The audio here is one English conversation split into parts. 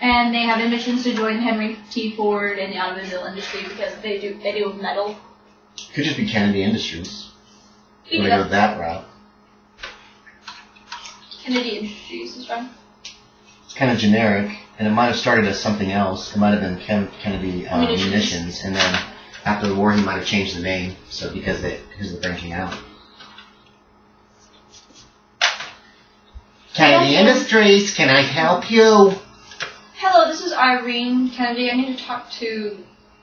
And they have ambitions to join Henry T. Ford in the automobile industry because they do metal. Could just be Kennedy Industries. We're going to go that route. Kennedy Industries is fine. It's kind of generic, and it might have started as something else. It might have been Kennedy Munitions, and then after the war he might have changed the name, so because they're branching out. Kennedy Industries, can I help you? Hello, this is Irene Kennedy. I need to talk to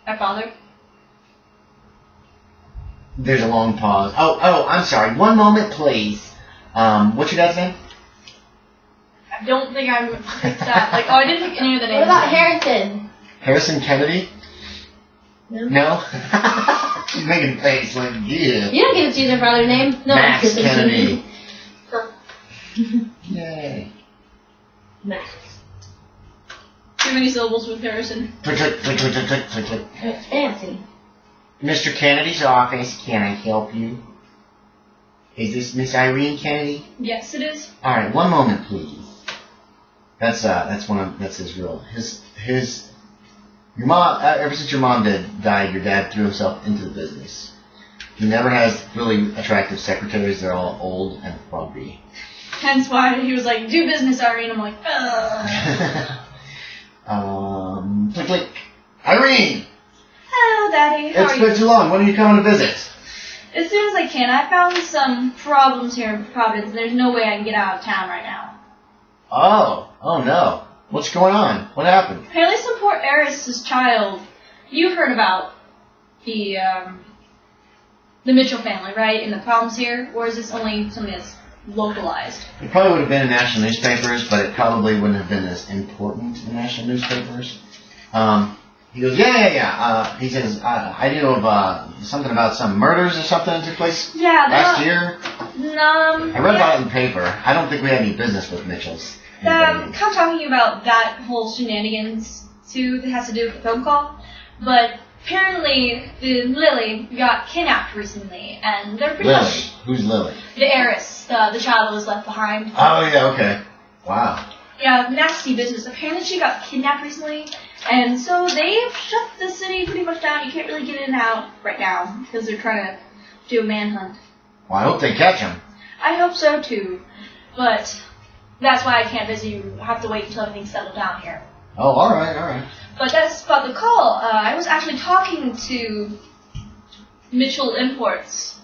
my father. There's a long pause. Oh, I'm sorry. One moment, please. What's your dad's name? I don't think I picked that. I didn't pick any of the names. What about Harrison? Harrison Kennedy? No? She's making a face like, yeah. You don't get to choose your father's name. No, Max Kennedy. Yay. Max. Too many syllables with Harrison. Click, click, click, click, click, click, click. It's fancy. Mr. Kennedy's office, can I help you? Is this Miss Irene Kennedy? Yes, it is. Alright, one moment, please. That's his your mom, ever since your mom died, your dad threw himself into the business. He never has really attractive secretaries. They're all old and frumpy. Hence why he was like, do business, Irene. I'm like, click, click. Irene! Hello, Daddy. How are It's you? been too long. When are you coming to visit? As soon as I can. I found some problems here in Providence. There's no way I can get out of town right now. Oh no. What's going on? What happened? Apparently some poor heiress's child. You heard about the Mitchell family, right? And the problems here? Or is this only something that's localized? It probably would have been in national newspapers, but it probably wouldn't have been as important in national newspapers. He goes, yeah. He says, I knew of something about some murders or something that took place last year. I read about it in the paper. I don't think we had any business with Mitchell's. Kind of talking about that whole shenanigans, too, that has to do with the phone call. But apparently, Lily got kidnapped recently, and they're pretty much... Who's Lily? The heiress, the child that was left behind. Oh, yeah, okay. Wow. Yeah, nasty business. Apparently she got kidnapped recently, and so they've shut the city pretty much down. You can't really get in and out right now, because they're trying to do a manhunt. Well, I hope they catch him. I hope so, too. But that's why I can't visit you. I have to wait until everything's settled down here. Oh, alright. But that's about the call. I was actually talking to Mitchell Imports.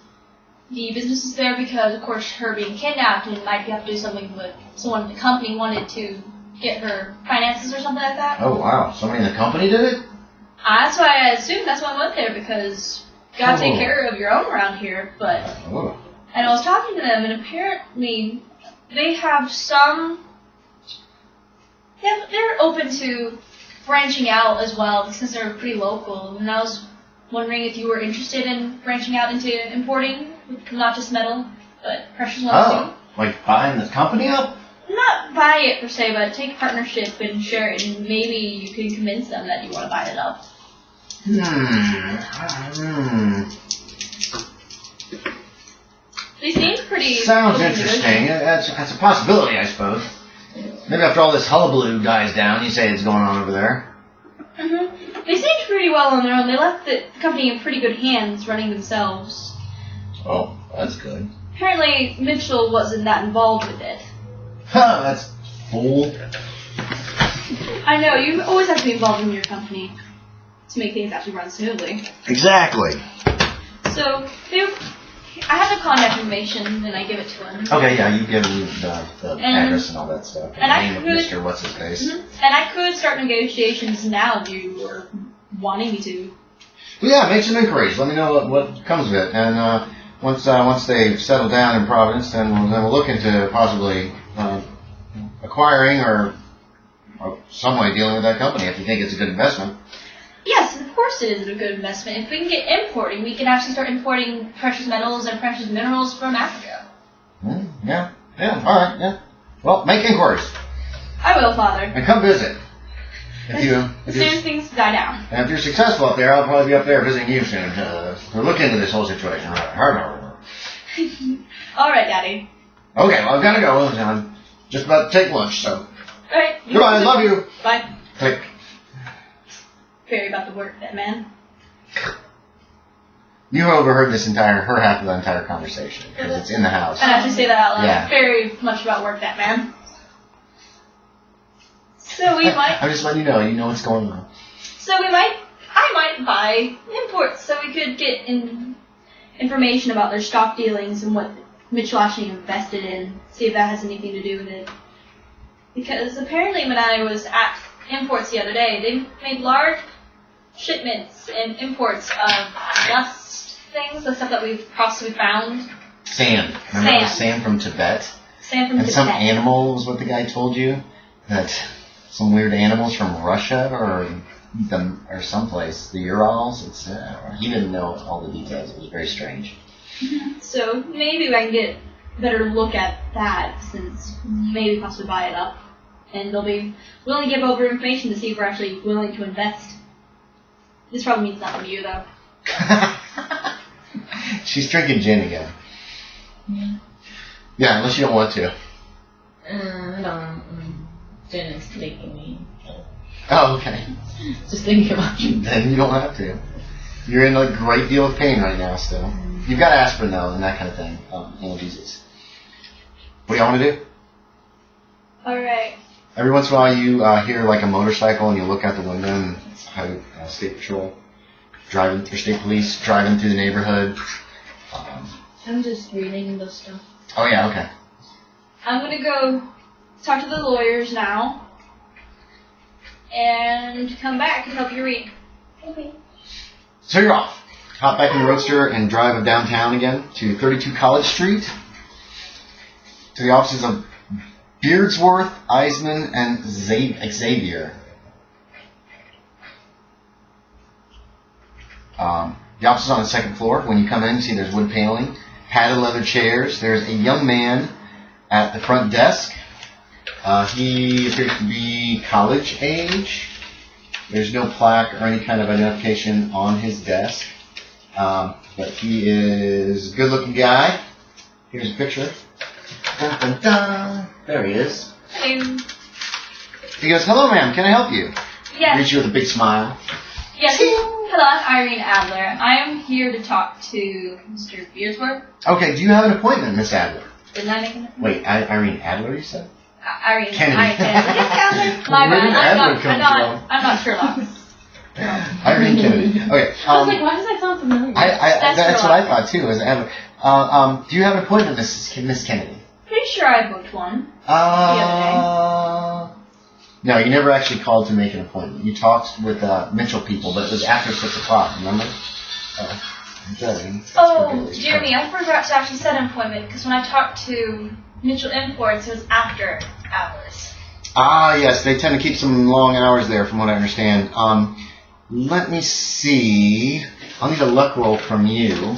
The business is there because, of course, her being kidnapped and might have to do something with someone in the company wanted to get her finances or something like that. Oh, wow. Somebody in the company did it? That's why I assumed that's why I went there, because you gotta take care of your own around here. But and I was talking to them, and apparently they have some... Yeah, they're open to branching out as well, since they're pretty local. And I was wondering if you were interested in branching out into importing, not just metal, but precious metals too. Like buying the company up? Not buy it per se, but take partnership and share it, and maybe you can convince them that you want to buy it up. They seem pretty... Sounds interesting. That's a possibility, I suppose. Maybe after all this hullabaloo dies down, you say it's going on over there. They seemed pretty well on their own. They left the company in pretty good hands, running themselves. Oh, that's good. Apparently, Mitchell wasn't that involved with it. Huh, that's fool. I know, you always have to be involved in your company to make things actually run smoothly. Exactly. So, I have the contact information, and I give it to him. Okay, yeah, you give him the address and all that stuff. And the name of Mr. What's-His-Face. And I could start negotiations now if you were wanting me to. Well, yeah, make some inquiries. Let me know what comes of it. And once they've settled down in Providence, then we'll look into possibly acquiring or some way dealing with that company if you think it's a good investment. Yes, of course it is a good investment. If we can get importing, we can actually start importing precious metals and precious minerals from Africa. Yeah, alright, yeah. Well, make inquiries. I will, Father. And come visit. As soon as things die down. And if you're successful up there, I'll probably be up there visiting you soon to look into this whole situation. Alright, Daddy. Okay, well, I've got to go. I'm just about to take lunch, so. Alright. Goodbye, I love you. Bye. Click. Very about to work that man. You overheard her half of the entire conversation because it's in the house. I actually say that out loud. Yeah. Very much about work that man. So we might. I'm just letting you know. You know what's going on. So I might buy imports so we could get information about their stock dealings and what Mitchell actually invested in. See if that has anything to do with it. Because apparently when I was at imports the other day, they made large shipments and imports of dust things, the stuff that we've possibly found. Sand. Remember the sand from Tibet? Sand from Tibet. Some animal was what the guy told you? That some weird animals from Russia or someplace, the Urals. He didn't know all the details. It was very strange. So maybe I can get a better look at that, since maybe possibly buy it up. And they'll be willing to give over information to see if we're actually willing to invest. This probably means nothing to you, though. She's drinking gin again. Yeah. Yeah, unless you don't want to. I don't. Gin is making me. Oh, okay. Just thinking about you. Then you don't have to. You're in a great deal of pain right now still. You've got aspirin, though, and that kind of thing. Analgesics. What do y'all want to do? Alright. Every once in a while you hear like a motorcycle and you look out the window and it's state patrol, state police driving through the neighborhood. I'm just reading the stuff. Oh yeah, okay. I'm going to go talk to the lawyers now and come back and help you read. Okay. So you're off. Hop back in the roadster and drive downtown again to 32 College Street to the offices of Beardsworth, Eisman, and Xavier. The office is on the second floor. When you come in, you see there's wood paneling, padded leather chairs. There's a young man at the front desk. He appears to be college age. There's no plaque or any kind of identification on his desk. But he is a good-looking guy. Here's a picture. Dun, dun, dun. There he is. Hello. He goes, "Hello, ma'am. Can I help you?" Yes. Greets you with a big smile. Yes. Hello, I'm Irene Adler. I am here to talk to Mr. Beardsworth. Okay, do you have an appointment, Miss Adler? Didn't I make an appointment? Wait, Irene Adler, you said? Irene. Kennedy. Adler? My Where did bad. Adler come from? I'm not Sherlock. Irene Kennedy. Okay. I was like, why does that sound familiar? That's what I thought too. Is Adler? Do you have an appointment, Miss Kennedy? Pretty sure I booked one the other day. No, you never actually called to make an appointment. You talked with Mitchell people, but it was after 6 o'clock. Remember? Jeremy, I forgot to actually set an appointment because when I talked to Mitchell Imports, it was after hours. Ah, yes, they tend to keep some long hours there, from what I understand. Let me see. I'll need a luck roll from you.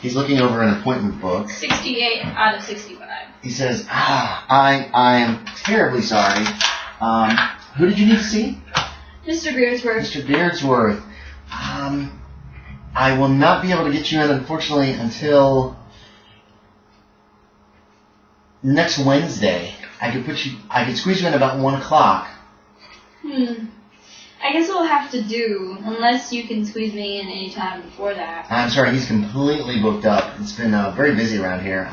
He's looking over an appointment book. 68 out of 65. He says, I am terribly sorry. Who did you need to see? Mr. Beardsworth. Mr. Beardsworth. I will not be able to get you in, unfortunately, until next Wednesday. I could squeeze you in about 1 o'clock. I guess we'll have to do, unless you can squeeze me in any time before that. I'm sorry, he's completely booked up. It's been very busy around here.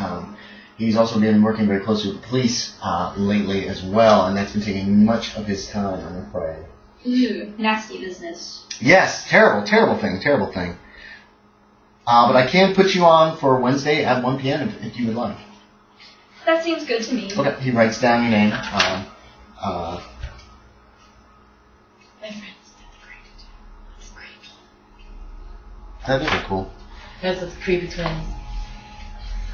He's also been working very closely with the police lately as well, and that's been taking much of his time, I'm afraid. Ooh, nasty business. Yes, terrible thing. But I can put you on for Wednesday at 1 p.m. if you would like. That seems good to me. Okay, he writes down your name. My friends, that's great. That is cool. That's the creepy twins.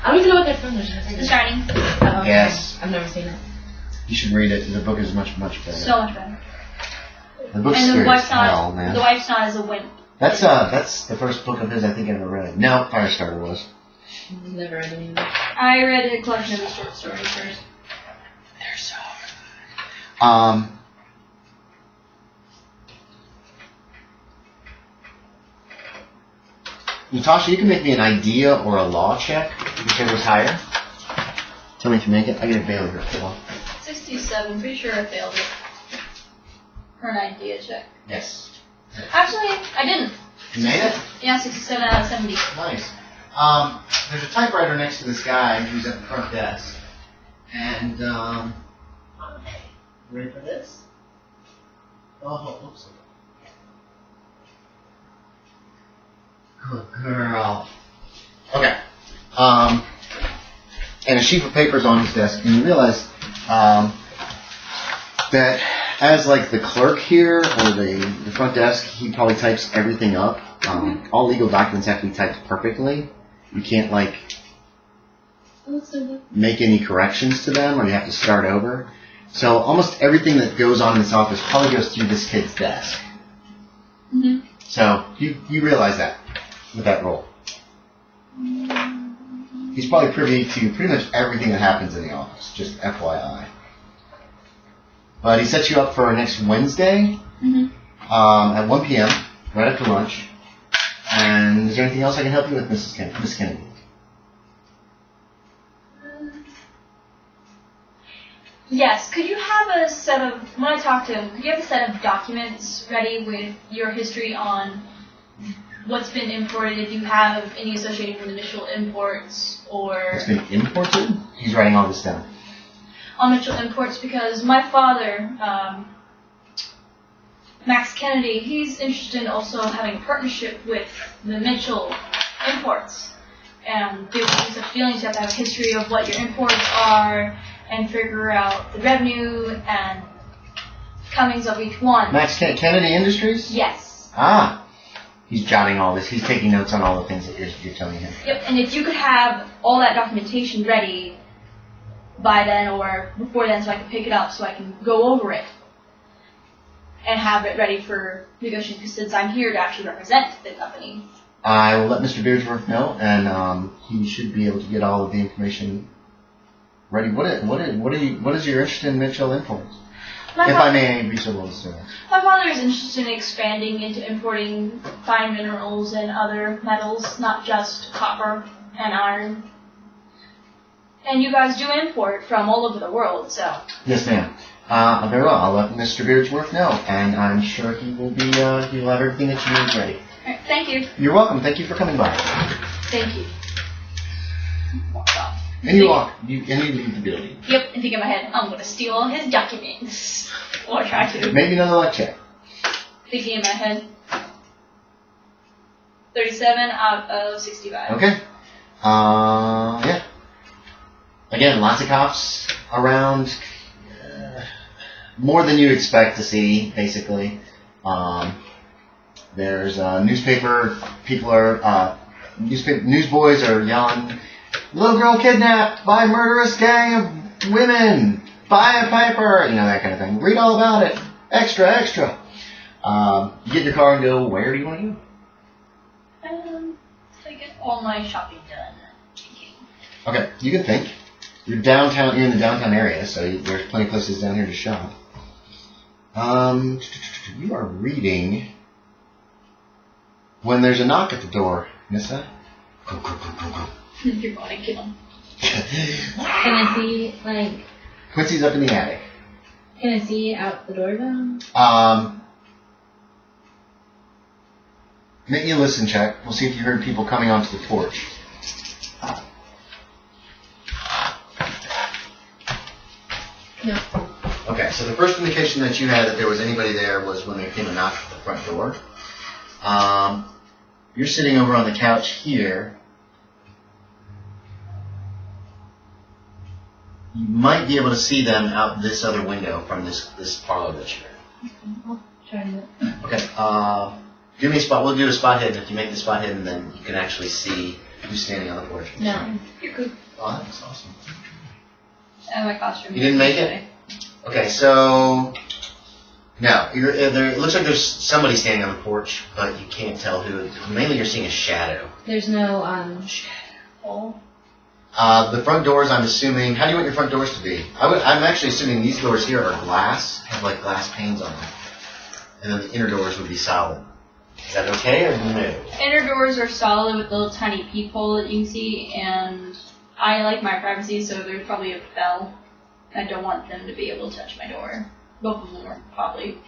I don't even know what they're from. The Shining. Oh, okay. Yes. I've never seen it. You should read it. The book is much better. So much better. The book's And the scary wife's as hell, man. The wife's not as a wimp. That's the first book of his I think I ever read. No, Firestarter was. Never read any of it. I read a collection of his short stories first. They're so good. Natasha, you can make me an idea or a law check, whichever's higher. Tell me if you make it. I get a Bailey here. Hold on. 67, pretty sure I failed it. for an idea check. Yes. Actually, I didn't. You made it? Yeah, 67 out of 70. Nice. There's a typewriter next to this guy who's at the front desk. And, ready for this? Oh, oops. Good girl. Okay. And a sheet of paper's on his desk, and you realize, that as like the clerk here, or the front desk, he probably types everything up. All legal documents have to be typed perfectly. You can't like make any corrections to them, or you have to start over. So almost everything that goes on in this office probably goes through this kid's desk. Mm-hmm. So you realize that with that role. He's probably privy to pretty much everything that happens in the office, just FYI. But he sets you up for next Wednesday at 1 p.m., right after lunch. And is there anything else I can help you with, Miss Kennedy? Yes, could you have a set of, when I talk to him, could you have a set of documents ready with your history on what's been imported, if you have any associated with initial imports, or... What's been imported? He's writing all this down. On Mitchell imports, because my father, Max Kennedy, he's interested in also having a partnership with the Mitchell imports. And there's a feeling you have to have a history of what your imports are and figure out the revenue and comings of each one. Max Kennedy Industries? Yes. Ah. He's jotting all this. He's taking notes on all the things that you're telling him. Yep, and if you could have all that documentation ready by then or before then so I can pick it up so I can go over it and have it ready for negotiation since I'm here to actually represent the company. I will let Mr. Beardsworth know, and he should be able to get all of the information ready. What is your interest in Mitchell imports? If I may be so bold as to say. My father is interested in expanding into importing fine minerals and other metals, not just copper and iron. And you guys do import from all over the world, so... Yes, ma'am. Very well. I'll let Mr. Beardsworth know, and I'm sure he will be, he'll have everything that you need ready. All right, thank you. You're welcome. Thank you for coming by. Thank you. Walk off. And you leave the building. Yep, and think in my head, I'm going to steal all his documents. Or try to. Maybe another luck check. Thinking in my head. 37 out of 65. Okay. Yeah. Again, lots of cops around. More than you'd expect to see, basically. There's newspaper. People are newsboys are yelling, "Little girl kidnapped by a murderous gang of women. Buy a paper," you know, that kind of thing. Read all about it. Extra, extra. You get in your car and go, where do you want to go? To get all my shopping done. Okay, you can think. You're in the downtown area, so there's plenty of places down here to shop. You are reading When There's a Knock at the Door, Nissa. Go, go, go, go, go. Your body kill him. Can I see, like... Quincy's up in the attic. Can I see out the door though? Make me a listen check. We'll see if you heard people coming onto the porch. No. Okay, so the first indication that you had that there was anybody there was when there came a knock at the front door. You're sitting over on the couch here. You might be able to see them out this other window from this parlor that you're in. I'll try to... Okay, give me a spot. We'll do a spot hidden. If you make the spot hidden, then you can actually see who's standing on the porch. No. You're good. Oh, that's awesome. And my costume. You didn't make it? Okay, so... No, it looks like there's somebody standing on the porch, but you can't tell who. Mainly you're seeing a shadow. There's no, Oh. The front doors, I'm assuming... How do you want your front doors to be? I'm actually assuming these doors here are glass, have like glass panes on them. And then the inner doors would be solid. Is that okay or no? Inner doors are solid with a little tiny peephole that you can see, and I like my privacy, so there's probably a bell. I don't want them to be able to touch my door. Both of them are probably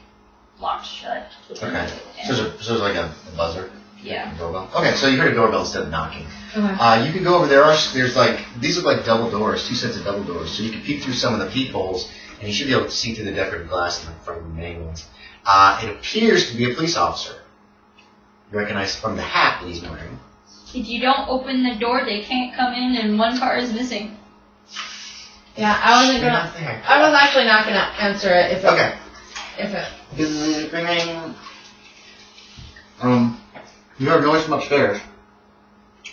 locked shut. Okay. So there's like a buzzer? Yeah. A doorbell? Okay, so you heard a doorbell instead of knocking. Okay. You can go over there. There's like, these look like double doors, 2 sets of double doors. So you can peek through some of the peepholes, and you should be able to see through the decorative glass in the front of the main ones. It appears to be a police officer. You recognize from the hat that he's wearing. If you don't open the door, they can't come in, and one car is missing. Yeah, I wasn't gonna. I was actually not gonna answer it if it. Okay. If it. You heard a noise from upstairs,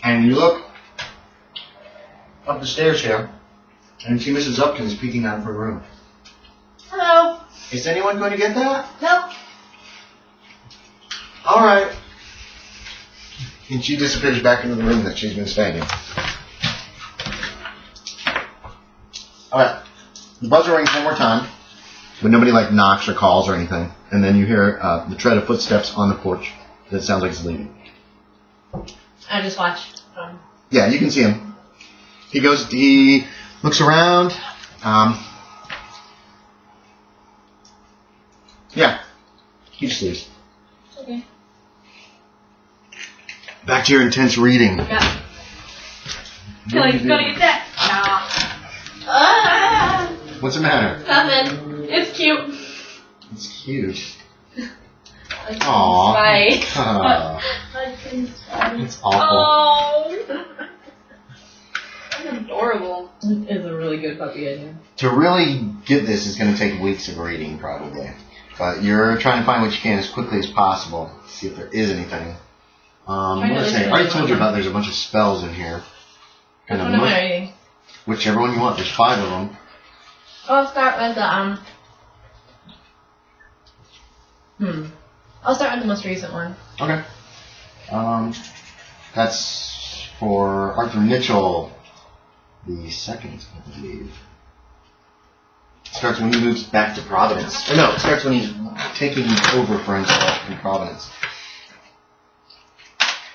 and you look up the stairs here, and see Mrs. Upkins peeking out of her room. Hello. Is anyone going to get that? Nope. All right. And she disappears back into the room that she's been staying in. All right. The buzzer rings one more time, but nobody like knocks or calls or anything, and then you hear the tread of footsteps on the porch. That sounds like it's leaving. I just watched. Yeah, you can see him. He looks around. Yeah, he just leaves. Okay. Back to your intense reading. Yeah. Gonna get that? Nah. What's the matter? Nothing. It's cute. It's cute. Aww. Aww. It's awful. Oh. That's adorable. It is a really good puppy, I know. To really get this is going to take weeks of reading, probably. But you're trying to find what you can as quickly as possible. See if there is anything. I already told you about there's a bunch of spells in here. Which one am I reading? Whichever one you want. There's 5 of them. I'll start with the I'll start with the most recent one. Okay. That's for Arthur Mitchell, the second, I believe. It starts when he moves back to Providence. Or no, it starts when he's taking over for himself in Providence.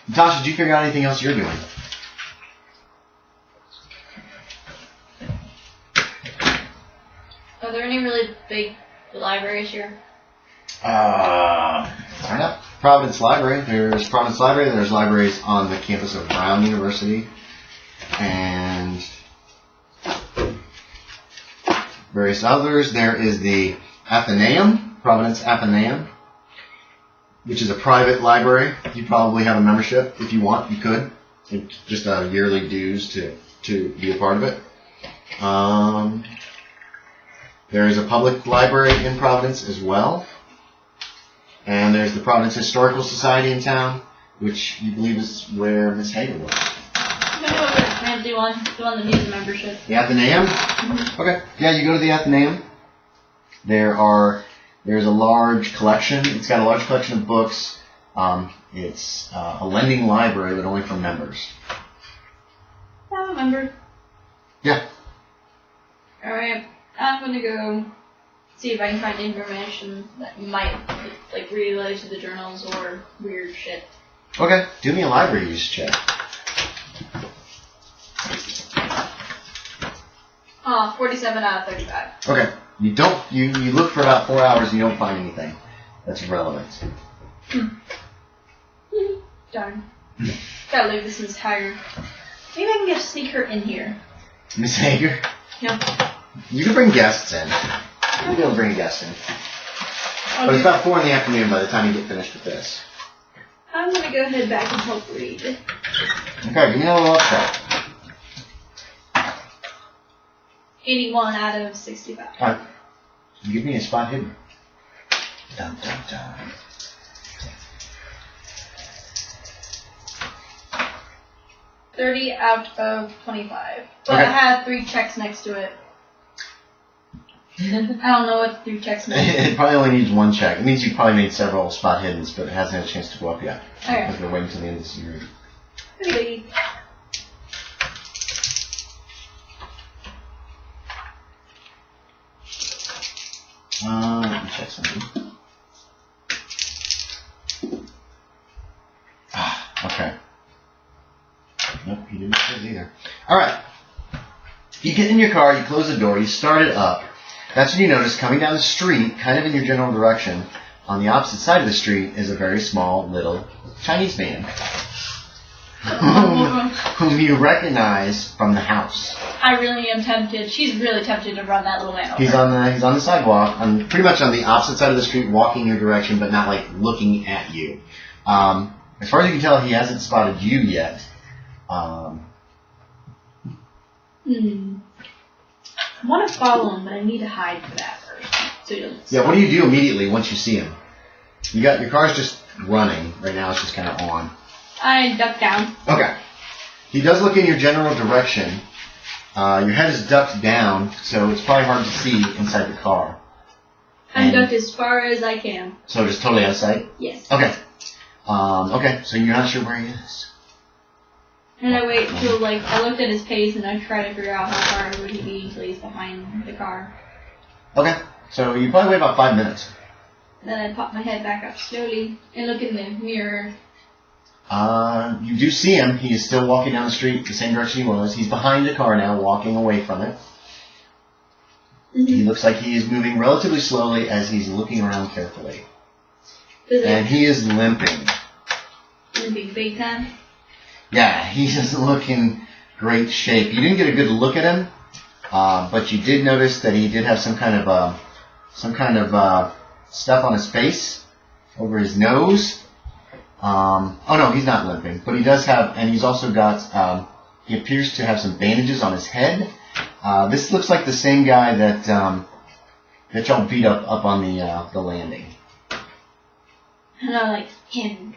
Natasha, did you figure out anything else you're doing? Are there any really big libraries here? Providence Library. There's Providence Library. There's libraries on the campus of Brown University and various others. There is the Athenaeum, Providence Athenaeum, which is a private library. You probably have a membership. If you want, you could. It's just a yearly dues to be a part of it. There is a public library in Providence as well. And there's the Providence Historical Society in town, which you believe is where Miss Hager was. The one that needs a membership. The Athenaeum? Mm-hmm. Okay. Yeah, you go to the Athenaeum. There's a large collection. It's got a large collection of books. It's a lending library, but only for members. I'm a member. Yeah. Alright. I'm gonna go see if I can find information that might relate to the journals or weird shit. Okay. Do me a library use check. 47 out of 35. Okay. You look for about 4 hours and you don't find anything that's relevant. Darn. Gotta leave this Miss Hager. Maybe I can get sneak her in here. Miss Hager? No. You can bring guests in. You can bring guests in. But it's about 4 in the afternoon by the time you get finished with this. I'm gonna go head back and help read. Okay, give me another luck check. 81 out of 65. Alright. Give me a spot hidden. Dun, dun, dun. $30 out of 25. But Okay. I had 3 checks next to it. I don't know what 3 checks mean. It probably only needs 1 check. It means you probably made several spot hiddens, but it hasn't had a chance to go up yet. Okay. Because we're waiting until the end of the series. Okay. Let me check something. Okay. Nope, he didn't say it either. Alright. You get in your car, you close the door, you start it up. That's when you notice coming down the street, kind of in your general direction, On the opposite side of the street is a very small little Chinese man whom you recognize from the house. I really am tempted. She's really tempted to run that little man over. He's on the sidewalk, pretty much on the opposite side of the street, walking your direction, but not like looking at you. As far as you can tell, he hasn't spotted you yet. I want to follow him, but I need to hide for that first. So he doesn't Yeah, what do you do immediately once you see him? Your car's just running right now. It's just kind of on. I duck down. Okay. He does look in your general direction. Your head is ducked down, so it's probably hard to see inside the car. I'm ducked as far as I can. So just totally out of sight? Yes. Okay. Okay, so you're not sure where he is. And I wait until, I looked at his pace and I try to figure out how far would he be until he's behind the car. Okay, so you probably wait about 5 minutes. Then I pop my head back up slowly and look in the mirror. You do see him. He is still walking down the street the same direction he was. He's behind the car now, walking away from it. Mm-hmm. He looks like he is moving relatively slowly as he's looking around carefully. And he is limping. Limping big time? Yeah, he doesn't look in great shape. You didn't get a good look at him, but you did notice that he did have some kind of stuff on his face, over his nose. Oh no, he's not limping, but he does have, and he's also got, he appears to have some bandages on his head. This looks like the same guy that y'all beat up on the landing. And I'm like, him.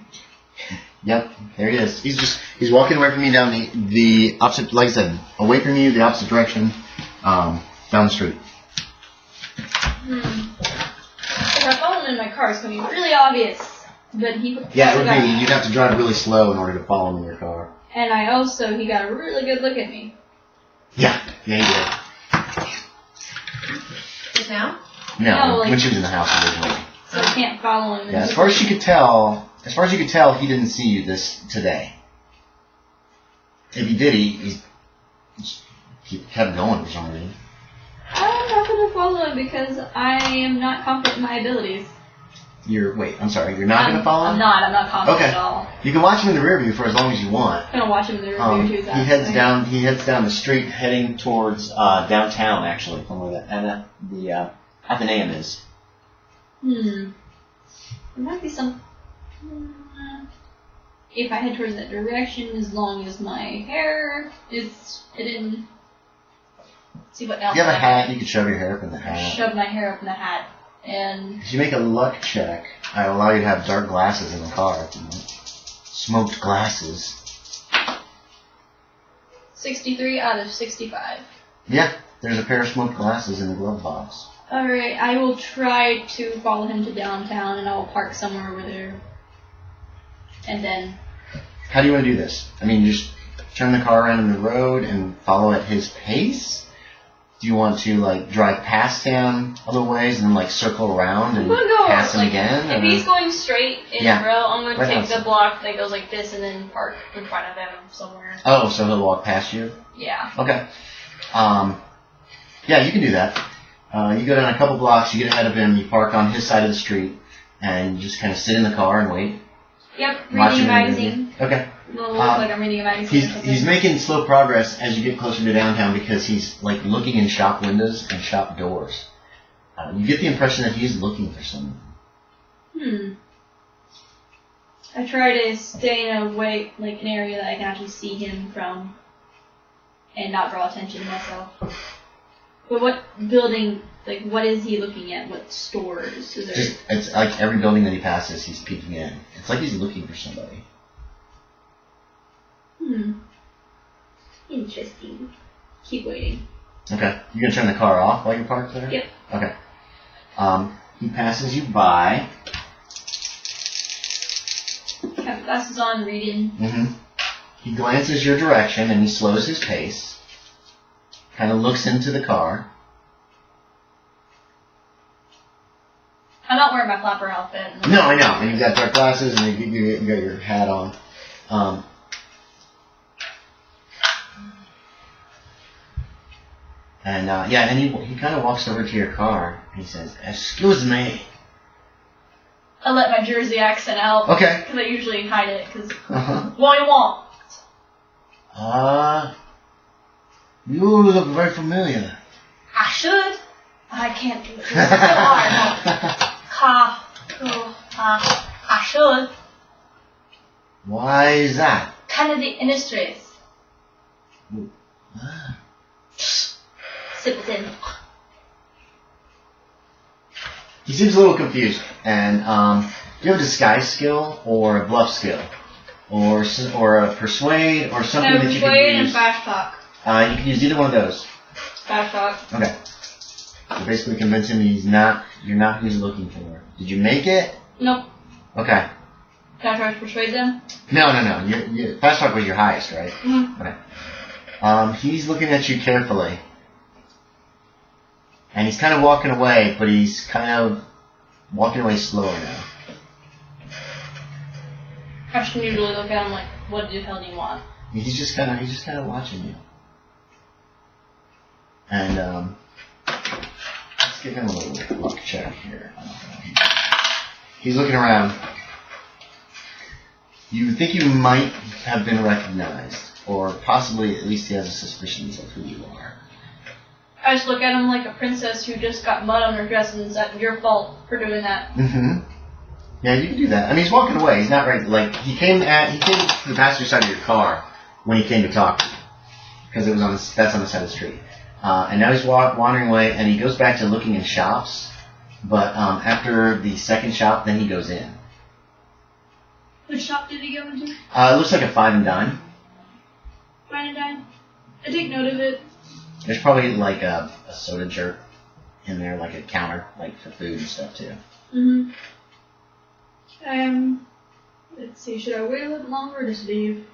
Yep, there he is. He's walking away from you down the opposite, like I said, away from you, the opposite direction, down the street. If I follow him in my car, it's going to be really obvious. But yeah, it would be. You'd have to drive really slow in order to follow him in your car. And he got a really good look at me. Yeah, he did. Just now? No, when she was in the house originally. So I can't follow him. Yeah, as far as you could tell, he didn't see you today. If he did, he kept going for some reason. I'm not going to follow him because I am not confident in my abilities. You're not going to follow him? I'm not confident at all. You can watch him in the rear view for as long as you want. I'm going to watch him in the rear view too. He heads down the street heading towards downtown, actually, from where the Athenaeum is. There might be some... if I head towards that direction, as long as my hair is hidden... See what else? If you have a hat, you could shove your hair up in the hat. Shove my hair up in the hat. And if you make a luck check, I allow you to have dark glasses in the car. Smoked glasses. 63 out of 65. Yeah, there's a pair of smoked glasses in the glove box. Alright, I will try to follow him to downtown and I will park somewhere over there. And then... How do you want to do this? I mean, just turn the car around in the road and follow at his pace? Do you want to, drive past him a little ways and then, circle around and pass him again? If he's going straight in a row, I'm going to take the block that goes like this and then park in front of him somewhere. Oh, so he'll walk past you? Yeah. Okay. Yeah, you can do that. You go down a couple blocks, you get ahead of him, you park on his side of the street, and you just kind of sit in the car and wait. Yep, reading a magazine. Okay. It'll look like I'm reading a magazine. He's making slow progress as you get closer to downtown because he's looking in shop windows and shop doors. You get the impression that he's looking for someone. I try to stay in an area that I can actually see him from and not draw attention to myself. But what building, what is he looking at? What stores? Is there? It's like every building that he passes, he's peeking in. It's like he's looking for somebody. Interesting. Keep waiting. Okay. You gonna turn the car off while you're parked there? Yep. Okay. He passes you by. Have glasses on, reading. He glances your direction and he slows his pace. Kind of looks into the car. I'm not wearing my flapper outfit. No, I know. And you've got dark glasses and you got your hat on. And he kind of walks over to your car and he says, "Excuse me." I let my Jersey accent out. Okay. Because I usually hide it. Because what do you want? You look very familiar. I should. I can't do it. It's so hard. I should. Why is that? Kennedy Industries. Sip it in. He seems a little confused. And do you have a disguise skill or a bluff skill, or a persuade or something that you can persuade and use? fast talk. You can use either one of those. Fast talk. Okay. So basically convince him you're not who he's looking for. Did you make it? Nope. Okay. Can I try to persuade them? No. Fast talk was your highest, right? Mm-hmm. Okay. He's looking at you carefully. And he's kind of walking away, but he's kind of walking away slower now. I should usually look at him like, what the hell do you want? He's just kind of watching you. And let's give him a little luck check here. He's looking around. You think you might have been recognized, or possibly at least he has a suspicion of who you are. I just look at him like a princess who just got mud on her dress, and it's your fault for doing that. Mm-hmm. Yeah, you can do that. I mean, he's walking away. He's not right. Like he came to the passenger side of your car when he came to talk to you, because that's on the side of the street. And now he's wandering away, and he goes back to looking in shops. But after the second shop, then he goes in. Which shop did he go into? It looks like a Five and Dime. Fine and dine. I take note of it. There's probably like a soda jerk in there, like a counter, like for food and stuff too. Mm-hmm. Let's see, should I wait a little longer or just leave?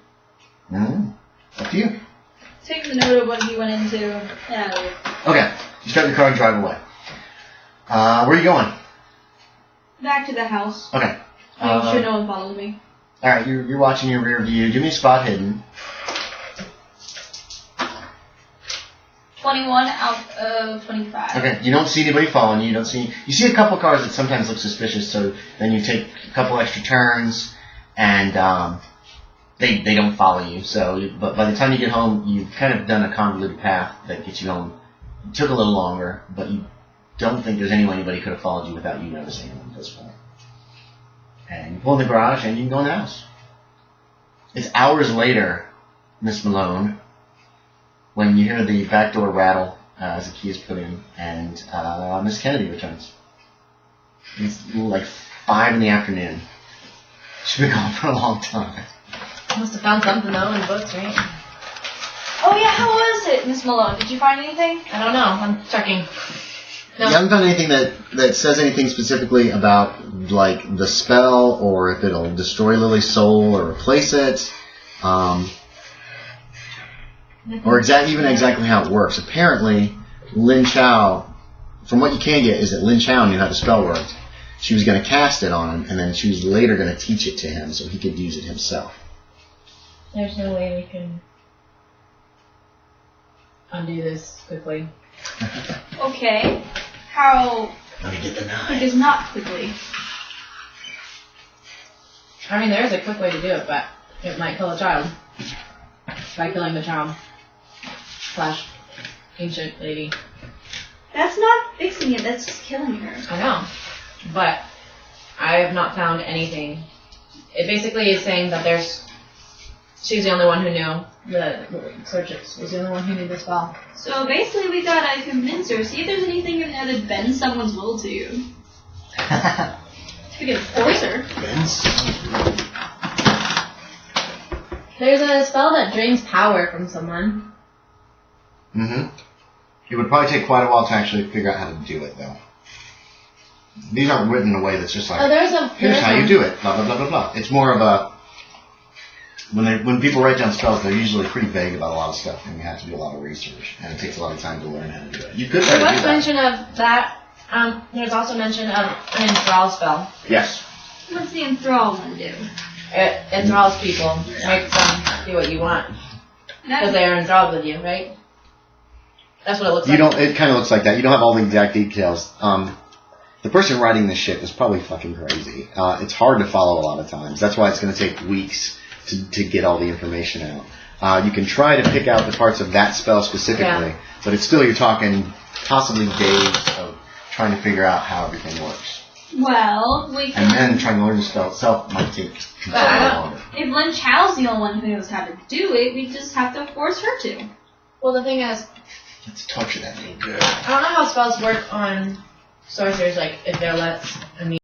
Up to you. Take the note of what he went into, and I leave. Okay, you start your car and drive away. Where are you going? Back to the house. Okay. Make sure no one follows me. Alright, you're watching your rear view. Do me a spot hidden. 21 out of 25. Okay, you don't see anybody following you. You see a couple cars that sometimes look suspicious, so then you take a couple extra turns, and they don't follow you. But by the time you get home, you've kind of done a convoluted path that gets you home. It took a little longer, but you don't think there's any way anybody could have followed you without you noticing them at this point. And you pull in the garage, and you can go in the house. It's hours later, Miss Malone, when you hear the back door rattle as the key is put in, and Miss Kennedy returns. It's like 5 in the afternoon. She's been gone for a long time. Must have found something though in the books, right? Oh yeah, how was it, Miss Malone? Did you find anything? I don't know. I'm checking. No. You haven't found anything that says anything specifically about like the spell, or if it'll destroy Lily's soul or replace it. Or even exactly how it works. Apparently, Lin Chao, from what you can get, is that Lin Chao knew how the spell worked. She was going to cast it on him, and then she was later going to teach it to him so he could use it himself. There's no way we can undo this quickly. Okay. How? Let me get the It knife. is not quickly. I mean, there is a quick way to do it, but it might kill a child by killing the child / ancient lady. That's not fixing it, that's just killing her. I know, but I have not found anything. It basically is saying that she's the only one who knew. The Searches was the only one who knew the spell. So basically we gotta convince her, see if there's anything in there that bends someone's will to you. We can force her. There's a spell that drains power from someone. Mm-hmm. It would probably take quite a while to actually figure out how to do it, though. These aren't written in a way that's just like, here's how you do it, blah, blah, blah, blah, blah. It's more of a... When people write down spells, they're usually pretty vague about a lot of stuff, and you have to do a lot of research, and it takes a lot of time to learn how to do it. You could try to do There was that. mention of that. There's also mention of an enthrall spell. Yes. What's the enthrallment do? It enthralls people, makes them do what you want. Because they are enthralled with you, right? That's what it looks like. It kind of looks like that. You don't have all the exact details. the person writing this shit is probably fucking crazy. It's hard to follow a lot of times. That's why it's going to take weeks to get all the information out. You can try to pick out the parts of that spell specifically, but it's still, you're talking possibly days of trying to figure out how everything works. Well, we can... And then trying to learn the spell itself might take considerably longer. If Lynn Chow's the only one who knows how to do it, we just have to force her to. Well, the thing is... Let's torture that little girl. I don't know how spells work on sorcerers, like, if they're less immune